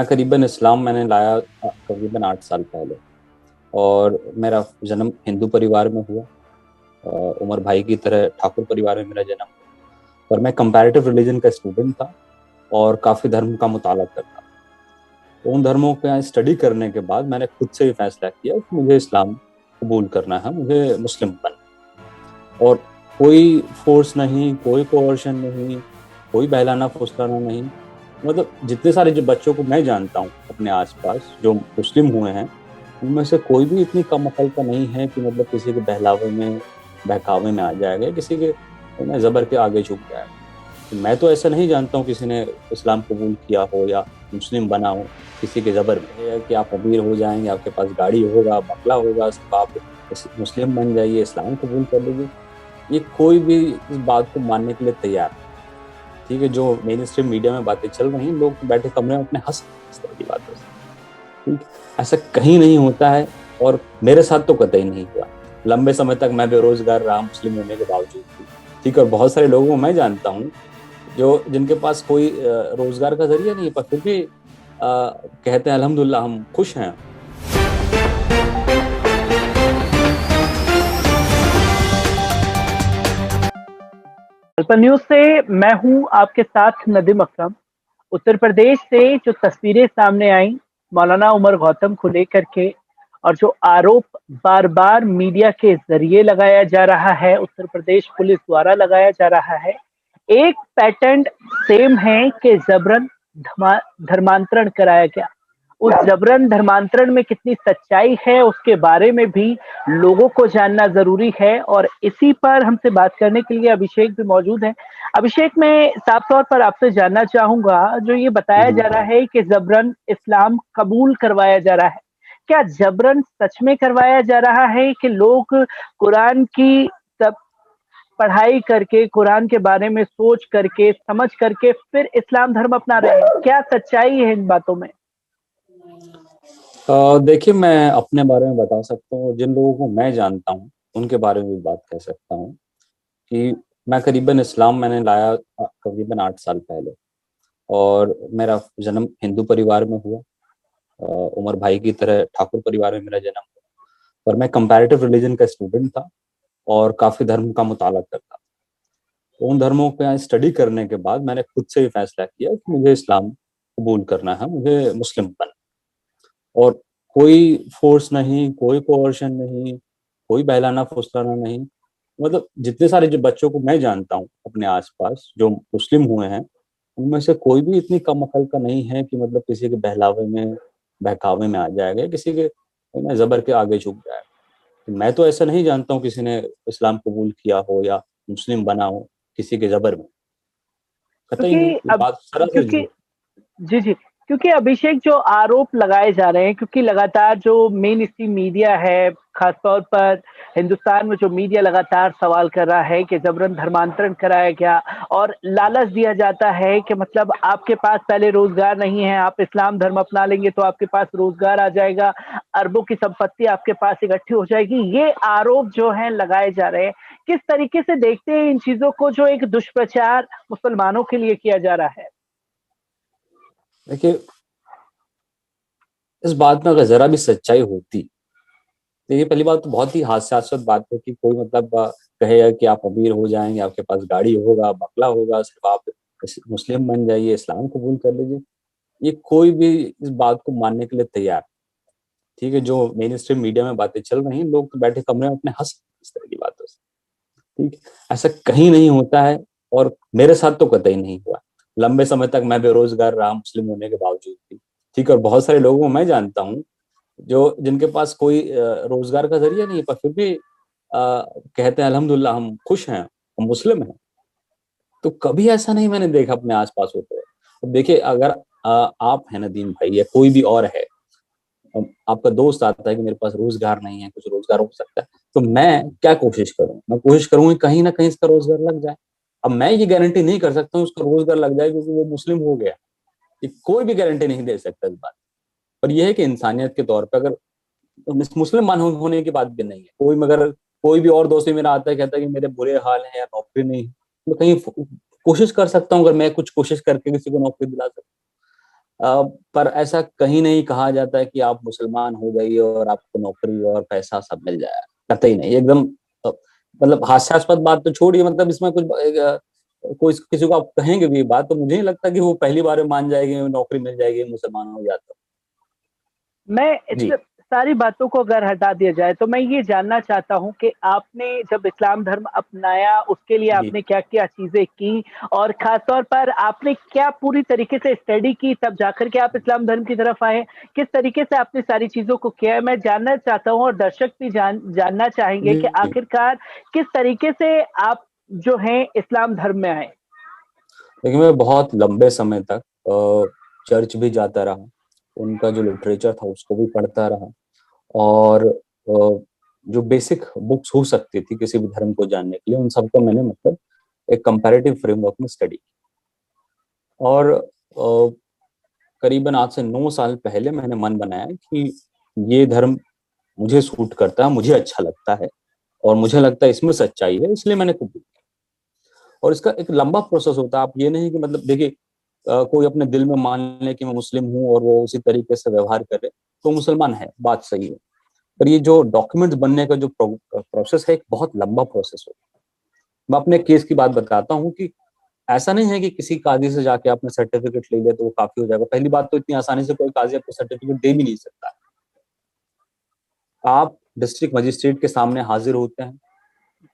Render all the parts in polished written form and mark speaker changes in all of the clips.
Speaker 1: करीबन इस्लाम मैंने लाया करीबन 8 साल पहले। और मेरा जन्म हिंदू परिवार में हुआ। उमर भाई की तरह ठाकुर परिवार में मेरा जन्म हुआ। और मैं कंपैरेटिव रिलीजन का स्टूडेंट था और काफ़ी धर्म का मुताला करता था। तो उन धर्मों का स्टडी करने के बाद मैंने खुद से ही फैसला किया कि मुझे इस्लाम कबूल करना है, मुझे मुस्लिम बनना है। और कोई फोर्स नहीं, कोई कोerशन नहीं, कोई बहलाना फुसलाना नहीं। मतलब जितने सारे जो बच्चों को मैं जानता हूँ अपने आसपास जो मुस्लिम हुए हैं, उनमें से कोई भी इतनी कम अकल का नहीं है कि मतलब किसी के बहलावे में बहकावे में आ जाएगा, किसी के जबर के आगे झुक जाएगा। तो मैं तो ऐसा नहीं जानता हूँ किसी ने इस्लाम कबूल किया हो या मुस्लिम बना हो किसी के जबर में। ये है कि आप अमीर हो जाएंगे, आपके पास गाड़ी होगा, बंगला होगा, सिर्फ आप मुस्लिम बन जाइए, इस्लाम कबूल कर लीजिए, ये कोई भी इस बात को मानने के लिए तैयार नहीं। ठीक है, जो मेन स्ट्रीम मीडिया में बातें चल रही हैं, लोग बैठे कमरे में अपने हंस इस तरह की बातों से। ठीक, ऐसा कहीं नहीं होता है। और मेरे साथ तो कतई नहीं हुआ। लंबे समय तक मैं बेरोजगार रहा मुस्लिम होने के बावजूद भी। ठीक है, और बहुत सारे लोगों को मैं जानता हूँ जो जिनके पास कोई रोजगार का जरिया नहीं है, पर फिर भी कहते हैं अल्हम्दुलिल्लाह हम खुश हैं।
Speaker 2: अल्पा न्यूज से मैं हूं आपके साथ नदीम अकरम। उत्तर प्रदेश से जो तस्वीरें सामने आई मौलाना उमर गौतम को लेकर के, और जो आरोप बार बार मीडिया के जरिए लगाया जा रहा है, उत्तर प्रदेश पुलिस द्वारा लगाया जा रहा है, एक पैटर्न सेम है कि जबरन धर्मांतरण कराया गया। उस जबरन धर्मांतरण में कितनी सच्चाई है उसके बारे में भी लोगों को जानना जरूरी है, और इसी पर हमसे बात करने के लिए अभिषेक भी मौजूद है। अभिषेक, मैं साफ तौर पर आपसे जानना चाहूंगा, जो ये बताया
Speaker 1: जी।
Speaker 2: जा रहा है कि जबरन इस्लाम कबूल करवाया जा रहा है, क्या जबरन सच में करवाया जा रहा है कि लोग कुरान की तब पढ़ाई करके, कुरान के बारे में सोच करके, समझ करके फिर इस्लाम धर्म अपना रहे हैं? क्या सच्चाई है इन बातों में?
Speaker 1: देखिए, मैं अपने बारे में बता सकता हूँ, जिन लोगों को मैं जानता हूँ उनके बारे में भी बात कर सकता हूँ कि मैं करीबन इस्लाम मैंने लाया करीबन 8 साल पहले। और मेरा जन्म हिंदू परिवार में हुआ। उमर भाई की तरह ठाकुर परिवार में मेरा जन्म हुआ। और मैं कंपैरेटिव रिलीजन का स्टूडेंट था और काफी धर्म का मुताला करता था। तो उन धर्मों का स्टडी करने के बाद मैंने खुद से ही फैसला किया कि मुझे इस्लाम कबूल करना है, मुझे मुस्लिम बनना है। और कोई फोर्स नहीं, कोई कोerशन नहीं, कोई बहलाना फुसलाना नहीं। मतलब जितने सारे जो बच्चों को मैं जानता हूँ अपने आसपास जो मुस्लिम हुए हैं, उनमें से कोई भी इतनी कम अकल का नहीं है कि मतलब किसी के बहलावे में बहकावे में आ जाएगा, किसी के जबर के आगे झुक जाएगा। तो मैं तो ऐसा नहीं जानता हूँ किसी ने इस्लाम कबूल किया हो या मुस्लिम बना हो किसी के जबर में। कतई नहीं,
Speaker 2: क्योंकि
Speaker 1: ये
Speaker 2: अब
Speaker 1: बात सरासर
Speaker 2: क्योंकि
Speaker 1: झूठ।
Speaker 2: जी, जी। क्योंकि अभिषेक, जो आरोप लगाए जा रहे हैं, क्योंकि लगातार जो मेन स्ट्रीम मीडिया है, खासतौर पर हिंदुस्तान में जो मीडिया लगातार सवाल कर रहा है कि जबरन धर्मांतरण कराया गया, और लालच दिया जाता है कि मतलब आपके पास पहले रोजगार नहीं है, आप इस्लाम धर्म अपना लेंगे तो आपके पास रोजगार आ जाएगा, अरबों की संपत्ति आपके पास इकट्ठी हो जाएगी। ये आरोप जो है लगाए जा रहे हैं, किस तरीके से देखते हैं इन चीजों को, जो एक दुष्प्रचार मुसलमानों के लिए किया जा रहा है?
Speaker 1: देखिए, इस बात में अगर जरा भी सच्चाई होती तो ये पहली बात तो बहुत ही हास्यास्पद बात है कि कोई मतलब कहेगा कि आप अमीर हो जाएंगे, आपके पास गाड़ी होगा, बंगला होगा, सिर्फ आप मुस्लिम बन जाइए, इस्लाम कबूल कर लीजिए, ये कोई भी इस बात को मानने के लिए तैयार। ठीक है, जो मेन स्ट्रीम मीडिया में बातें चल रही हैं, लोग बैठे कमरे में अपने हंस इस तरह की बातों से। ठीक, ऐसा कहीं नहीं होता है। और मेरे साथ तो कतई नहीं हुआ। लंबे समय तक मैं बेरोजगार रहा मुस्लिम होने के बावजूद भी। ठीक है, और बहुत सारे लोगों को मैं जानता हूँ जो जिनके पास कोई रोजगार का जरिया नहीं है, पर फिर भी कहते हैं अल्हम्दुलिल्लाह हम खुश हैं, हम मुस्लिम हैं। तो कभी ऐसा नहीं मैंने देखा अपने आसपास होते हुए। अब देखिए, अगर आप है नदीम भाई या कोई भी और है, आपका दोस्त आता है कि मेरे पास रोजगार नहीं है, कुछ रोजगार हो सकता है, तो मैं क्या कोशिश करूं? मैं कोशिश करूंगी कहीं ना कहीं इसका रोजगार लग जाए। अब मैं ये गारंटी नहीं कर सकता हूँ उसका रोजगार लग जाए क्योंकि वो मुस्लिम हो गया। ये कोई भी गारंटी नहीं दे सकता इस बात। पर यह है कि इंसानियत के तौर पर अगर मुस्लिम मान होने की बात भी नहीं है, कोई मगर कोई भी और दोस्त भी मेरा आता है, कहता है कि मेरे बुरे हाल है या नौकरी नहीं है, मैं कहीं कोशिश कर सकता हूँ, अगर मैं कुछ कोशिश करके किसी को नौकरी दिला सकता हूँ। पर ऐसा कहीं नहीं कहा जाता है कि आप मुसलमान हो जाइए और आपको नौकरी और पैसा सब मिल जाए, कतई नहीं, एकदम अ, मतलब हास्यास्पद बात तो छोड़िए, मतलब इसमें कुछ कोई किसी को आप कहेंगे भी ये बात तो मुझे नहीं लगता कि वो पहली बार में मान जाएगी, नौकरी मिल जाएगी, मुसलमान हो जाता।
Speaker 2: मैं
Speaker 1: जी
Speaker 2: इस सारी बातों को अगर हटा दिया जाए तो मैं ये जानना चाहता हूँ कि आपने जब इस्लाम धर्म अपनाया उसके लिए
Speaker 1: जी।
Speaker 2: आपने क्या-क्या चीज़ें की और ख़ास तौर पर आपने क्या पूरी तरीके से स्टडी की तब जाकर के आप इस्लाम धर्म की तरफ आए? किस तरीके से आपने सारी चीज़ों को किया है? मैं जानना चाहता हूँ और दर्शक भी जानना चाहेंगे कि
Speaker 1: जी
Speaker 2: आखिरकार किस तरीके से आप जो हैं इस्लाम धर्म में आए?
Speaker 1: देखिए, मैं बहुत लंबे समय तक चर्च भी जाता रहा, उनका जो लिटरेचर था उसको भी पढ़ता रहा, और जो बेसिक बुक्स हो सकती थी किसी भी धर्म को जानने के लिए, उन सबको मैंने मतलब एक कंपैरेटिव फ्रेमवर्क में स्टडी की। और करीबन आज से 9 साल पहले मैंने मन बनाया कि ये धर्म मुझे सूट करता है, मुझे अच्छा लगता है, और मुझे लगता है इसमें सच्चाई है, इसलिए मैंने कबूल किया। और इसका एक लंबा प्रोसेस होता है। आप ये नहीं कि मतलब देखिए, कोई अपने दिल में मान ले कि मैं मुस्लिम हूँ और वो उसी तरीके से व्यवहार करे तो मुसलमान है, बात सही है। पर ये जो डॉक्यूमेंट्स बनने का जो प्रोसेस है, एक बहुत लंबा प्रोसेस होता है। मैं अपने केस की बात बताता हूँ कि ऐसा नहीं है कि किसी काजी से जाके आपने सर्टिफिकेट ले लिया तो वो काफी हो जाएगा। पहली बात तो इतनी आसानी से कोई काजी आपको सर्टिफिकेट दे भी नहीं सकता। आप डिस्ट्रिक्ट मजिस्ट्रेट के सामने हाजिर होते हैं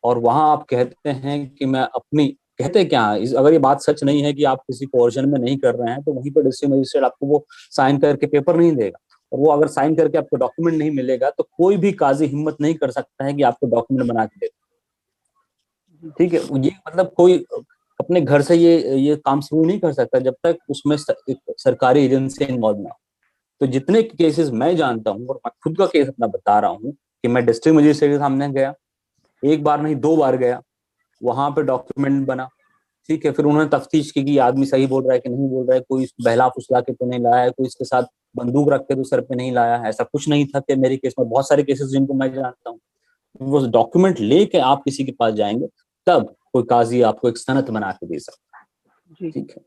Speaker 1: और वहां आप कहते हैं कि मैं अपनी, कहते क्या है, अगर ये बात सच नहीं है कि आप किसी कोर्शन में नहीं कर रहे हैं, तो वहीं पर डिस्ट्रिक्ट मजिस्ट्रेट आपको वो साइन करके पेपर नहीं देगा। और वो अगर साइन करके आपको डॉक्यूमेंट नहीं मिलेगा तो कोई भी काजी हिम्मत नहीं कर सकता है कि आपको डॉक्यूमेंट बना के दे। ठीक है, ये मतलब कोई अपने घर से ये काम शुरू नहीं कर सकता जब तक उसमें एक सरकारी एजेंसी इन्वॉल्व ना हो। तो जितने केसेस मैं जानता हूँ, और मैं खुद का केस अपना बता रहा हूँ, कि मैं डिस्ट्रिक्ट मजिस्ट्रेट के सामने गया, एक बार नहीं 2 बार गया, वहां पे डॉक्यूमेंट बना। ठीक है, फिर उन्होंने तफ्तीश की कि आदमी सही बोल रहा है कि नहीं बोल रहा है, कोई इसको बहला फुसला के तो नहीं लाया है, कोई इसके साथ बंदूक रख के तो सर पे नहीं लाया है। ऐसा कुछ नहीं था कि मेरे केस में, बहुत सारे केसेस जिनको मैं जानता हूँ, वो डॉक्यूमेंट लेके आप किसी के पास जाएंगे तब कोई काजी आपको एक सनद बना के दे सकता है।
Speaker 2: जी।
Speaker 1: ठीक है,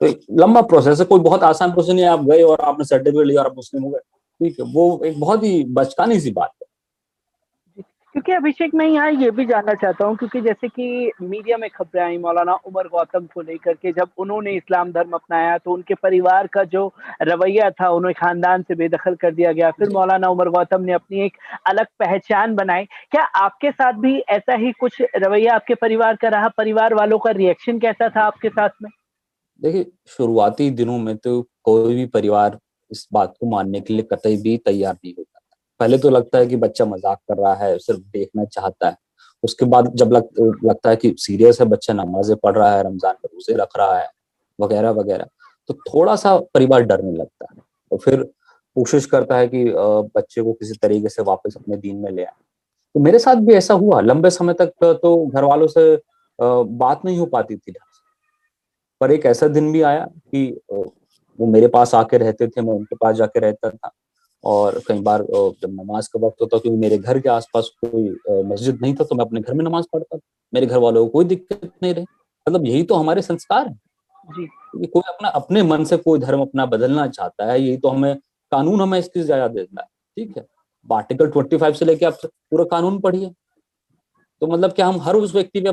Speaker 1: तो एक लंबा प्रोसेस है, कोई बहुत आसान प्रोसेस नहीं है आप गए और आपने सर्टिफिकेट लिया और आप मुस्लिम हो गए। ठीक है, वो एक बहुत ही बचकानी सी बात है।
Speaker 2: क्योंकि अभिषेक मैं यहाँ ये भी जानना चाहता हूँ क्योंकि जैसे कि मीडिया में खबरें आई मौलाना उमर गौतम को लेकर के जब उन्होंने इस्लाम धर्म अपनाया तो उनके परिवार का जो रवैया था उन्हें खानदान से बेदखल कर दिया गया। फिर मौलाना उमर गौतम ने अपनी एक अलग पहचान बनाई। क्या आपके साथ भी ऐसा ही कुछ रवैया आपके परिवार का रहा? परिवार वालों का रिएक्शन कैसा था आपके साथ में?
Speaker 1: देखिए, शुरुआती दिनों में तो कोई भी परिवार इस बात को मानने के लिए कतई भी तैयार नहीं होता। पहले तो लगता है कि बच्चा मजाक कर रहा है, सिर्फ देखना चाहता है। उसके बाद जब लगता है कि सीरियस है, बच्चा नमाजें पढ़ रहा है, रमजान में रोजे रख रहा है, वगैरह वगैरह, तो थोड़ा सा परिवार डरने लगता है। तो फिर कोशिश करता है कि बच्चे को किसी तरीके से वापस अपने दीन में ले आए। तो मेरे साथ भी ऐसा हुआ, लंबे समय तक तो घर वालों से बात नहीं हो पाती थी। पर एक ऐसा दिन भी आया कि वो मेरे पास आके रहते थे, मैं उनके पास जाके रहता था। और कई बार जब नमाज का वक्त होता, क्योंकि मेरे घर के आसपास कोई मस्जिद नहीं था, तो मैं अपने घर में नमाज पढ़ता था। मेरे घर वालों को कोई दिक्कत नहीं रही। मतलब यही तो हमारे संस्कार है
Speaker 2: जी।
Speaker 1: कि कोई अपना अपने मन से कोई धर्म अपना बदलना चाहता है, यही तो हमें कानून हमें इसकी इजाजत देता है। ठीक है, आर्टिकल 25 से लेके आप पूरा कानून पढ़िए। तो मतलब क्या हम हर उस व्यक्ति पे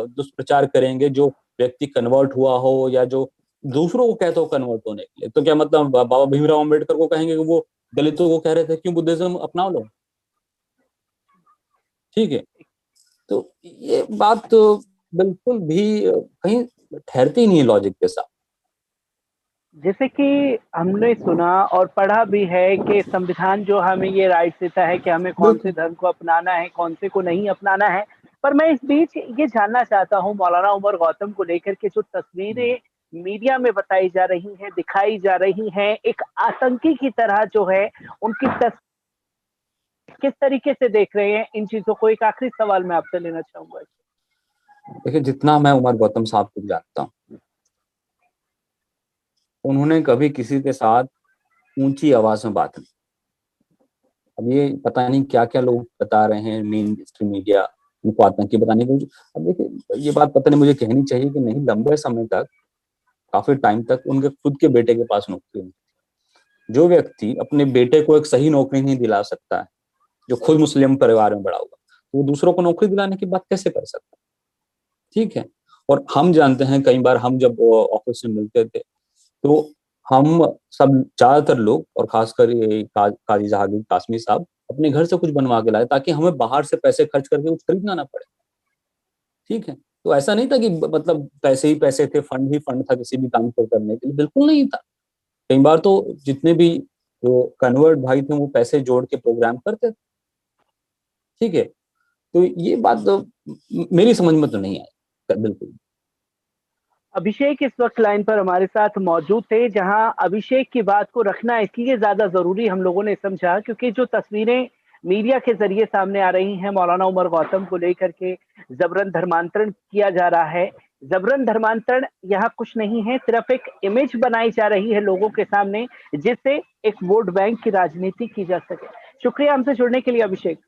Speaker 1: दुष्प्रचार करेंगे जो व्यक्ति कन्वर्ट हुआ हो, या जो दूसरों को कहते हो कन्वर्ट होने के लिए? तो क्या मतलब बाबा भीमराव अम्बेडकर को कहेंगे कि वो दलितों को कह रहे थे क्यों बुद्धिज्म अपना लो? ठीक है, तो ये बात तो बिल्कुल भी कहीं ठहरती नहीं है लॉजिक के साथ।
Speaker 2: जैसे कि हमने सुना और पढ़ा भी है कि संविधान जो हमें ये राइट देता है कि हमें कौन से
Speaker 1: बिल्कुल।
Speaker 2: धर्म को अपनाना है, कौन से को नहीं अपनाना है। पर मैं इस बीच ये जानना चाहता हूँ मौलाना उमर गौतम को लेकर के जो तस्वीरें मीडिया में बताई जा रही हैं, दिखाई जा रही हैं, एक आतंकी की तरह जो है उनकी किस तरीके से देख रहे हैं इन चीज़ों को? एक आखिरी सवाल मैं आपसे लेना चाहूँगा।
Speaker 1: देखिए, जितना मैं उमर गौतम साहब को जानता हूँ, उन्होंने कभी किसी के साथ ऊंची आवाज में बात नहीं। अब ये पता नहीं क्या क्या लोग बता रहे हैं, मेन स्ट्रीम मीडिया उनको आतंकी बताने की। अब देखिए, ये बात पता नहीं मुझे कहनी चाहिए कि नहीं, लंबे समय तक काफी टाइम तक उनके खुद के बेटे के पास नौकरी नहीं। जो व्यक्ति अपने बेटे को एक सही नौकरी नहीं दिला सकता है, जो खुद मुस्लिम परिवार में बड़ा हुआ, वो दूसरों को नौकरी दिलाने की बात कैसे कर सकता है? ठीक है। और हम जानते हैं, कई बार हम जब ऑफिस में मिलते थे, तो हम सब ज्यादातर लोग, और खासकर ये काजी जहांगीर कासमी साहब, अपने घर से कुछ बनवा के लाए ताकि हमें बाहर से पैसे खर्च करके कुछ खरीदना ना पड़े। ठीक है। तो ऐसा नहीं था कि मतलब पैसे ही पैसे थे, फंड ही फंड था किसी भी काम को करने के लिए, बिल्कुल नहीं था। कई बार तो जितने भी जो कन्वर्ट भाई थे वो पैसे जोड़ के प्रोग्राम करते थे। ठीक है। तो ये बात तो मेरी समझ में तो नहीं आई बिल्कुल।
Speaker 2: अभिषेक इस वक्त लाइन पर हमारे साथ मौजूद थे, जहां अभिषेक की बात को रखना इसलिए ज्यादा जरूरी हम लोगों ने समझा क्योंकि जो तस्वीरें मीडिया के जरिए सामने आ रही हैं मौलाना उमर गौतम को लेकर के जबरन धर्मांतरण किया जा रहा है। जबरन धर्मांतरण यहाँ कुछ नहीं है, सिर्फ एक इमेज बनाई जा रही है लोगों के सामने, जिससे एक वोट बैंक की राजनीति की जा सके। शुक्रिया हमसे जुड़ने के लिए अभिषेक।